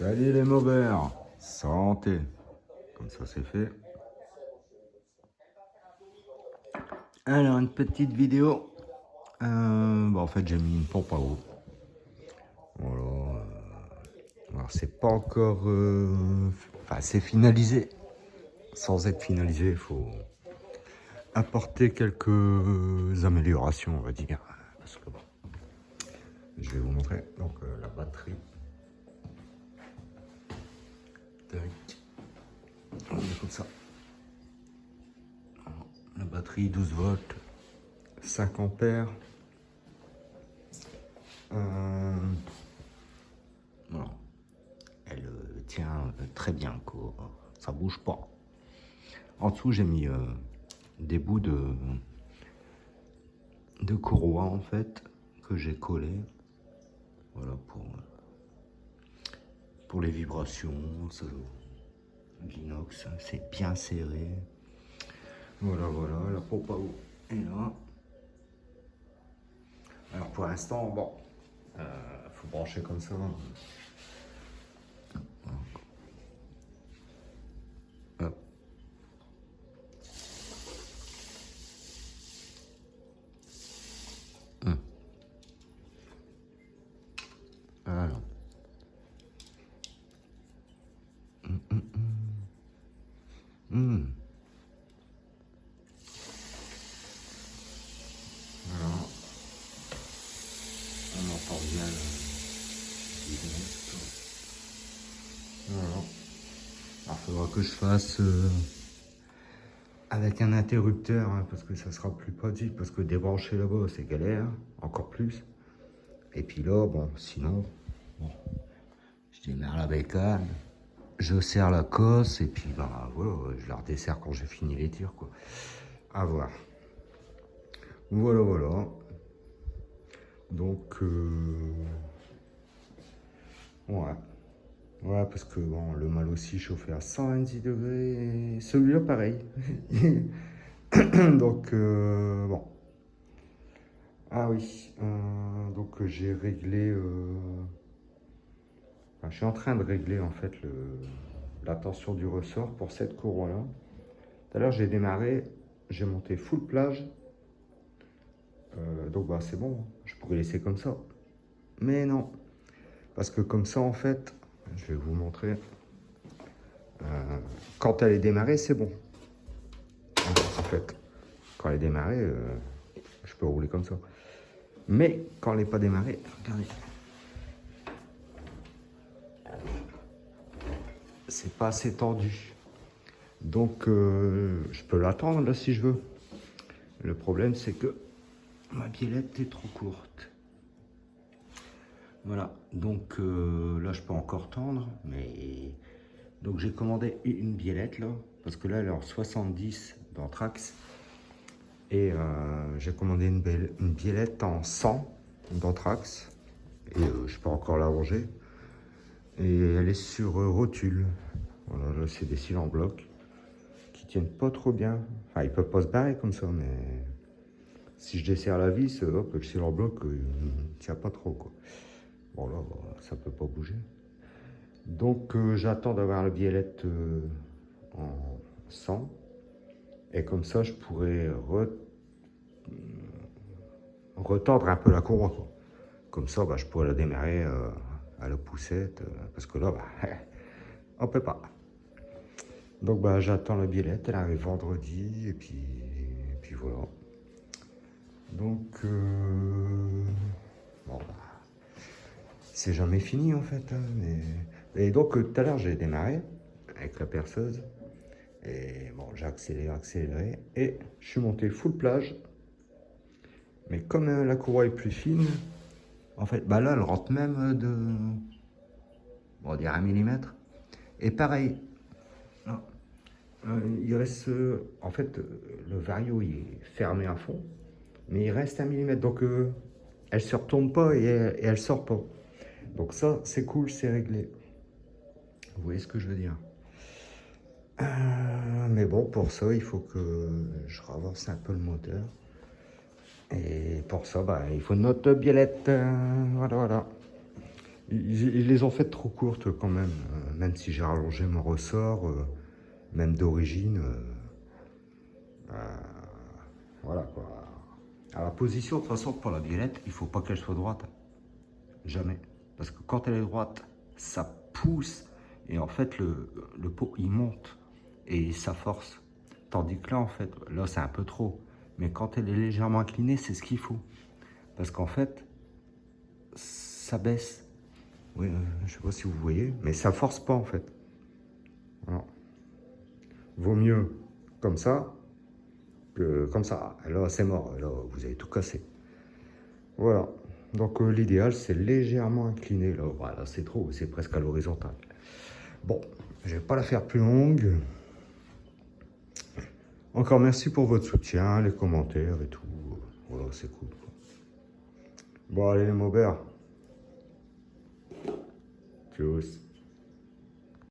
Salut les mauvais, santé. Comme ça c'est fait. Alors une petite vidéo. En fait j'ai mis une pompe à eau. Voilà. Alors c'est pas encore... Enfin c'est finalisé. Sans être finalisé, il faut apporter quelques améliorations, on va dire. Parce que bon, je vais vous montrer. Donc la batterie. Tac. On met comme ça. Alors, la batterie 12 volts, 5 ampères. Voilà. Elle tient très bien, quoi. Ça bouge pas. En dessous, j'ai mis des bouts de courroie, en fait, que j'ai collé. Voilà, pour les vibrations. L'inox, c'est bien serré. Voilà, voilà, la pompe à eau est là. Alors, pour l'instant, bon, faut brancher comme ça. Hop. Alors. Voilà. On entend bien le voilà. Alors, il faudra que je fasse avec un interrupteur, hein, parce que ça sera plus pratique, parce que débrancher là-bas, c'est galère, encore plus. Et puis là, bon, sinon, bon, je démarre la bécane, je serre la cosse, et puis, ben, voilà, je la redesserre quand j'ai fini les tirs, quoi. À voir. Voilà, voilà. Donc, ouais. Ouais, parce que bon, le mal aussi chauffé à 126 degrés, et celui-là pareil. Donc, bon. Ah oui, donc j'ai réglé... enfin, je suis en train de régler en fait la tension du ressort pour cette courroie-là. Tout à l'heure, j'ai démarré, j'ai monté full plage. Donc, bah, c'est bon, je pourrais laisser comme ça. Mais non, parce que comme ça, en fait, je vais vous montrer. Quand elle est démarrée, c'est bon. En fait, quand elle est démarrée, je peux rouler comme ça. Mais quand elle n'est pas démarrée, regardez. C'est pas assez tendu. Donc, je peux l'attendre là si je veux. Le problème, c'est que ma biellette est trop courte. Voilà, donc là, je peux encore tendre, mais... Donc, j'ai commandé une biellette, là, parce que là, elle est en 70 dans Trax. Et j'ai commandé une biellette en 100 dans Trax. Et je peux encore la ranger. Et elle est sur rotule. Voilà, là, c'est des cils en bloc qui tiennent pas trop bien. Enfin, ils peuvent pas se barrer comme ça, mais si je desserre la vis, hop, le cil en bloc, il tient pas trop, quoi. Bon, là, ça peut pas bouger. Donc, j'attends d'avoir la biellette en 100. Et comme ça, je pourrais retordre un peu la courroie, quoi. Comme ça, bah, je pourrais la démarrer à la poussette, parce que là, bah, on peut pas. Donc, bah, j'attends la biellette, elle arrive vendredi, et puis voilà. Donc, bon, bah, c'est jamais fini en fait. Hein, mais... Et donc, tout à l'heure, j'ai démarré avec la perceuse. Et bon, j'ai accéléré, et je suis monté full plage. Mais comme la courroie est plus fine, en fait, bah là, elle rentre même de, on va dire 1 mm. Et pareil, il reste, en fait, le vario il est fermé à fond, mais il reste 1 mm. Donc, elle se retourne pas et elle sort pas. Donc ça, c'est cool, c'est réglé. Vous voyez ce que je veux dire? Mais bon, pour ça, il faut que je avance un peu le moteur. Et pour ça, bah, il faut notre biellette. Voilà, voilà. Ils les ont faites trop courtes quand même, même si j'ai rallongé mon ressort, même d'origine. Voilà quoi. À la position, de toute façon, pour la violette, il faut pas qu'elle soit droite. Jamais. Parce que quand elle est droite, ça pousse et en fait le pot il monte et ça force. Tandis que là, en fait, là c'est un peu trop. Mais quand elle est légèrement inclinée, c'est ce qu'il faut. Parce qu'en fait, ça baisse. Oui, je sais pas si vous voyez, mais ça force pas en fait. Alors, vaut mieux comme ça que comme ça. Là, c'est mort. Là, vous avez tout cassé. Voilà. Donc l'idéal, c'est légèrement incliné. Là, voilà, c'est trop. C'est presque à l'horizontale. Bon, je vais pas la faire plus longue. Encore merci pour votre soutien, les commentaires et tout. Voilà, c'est cool. Bon, allez les Maubert. Tchuss.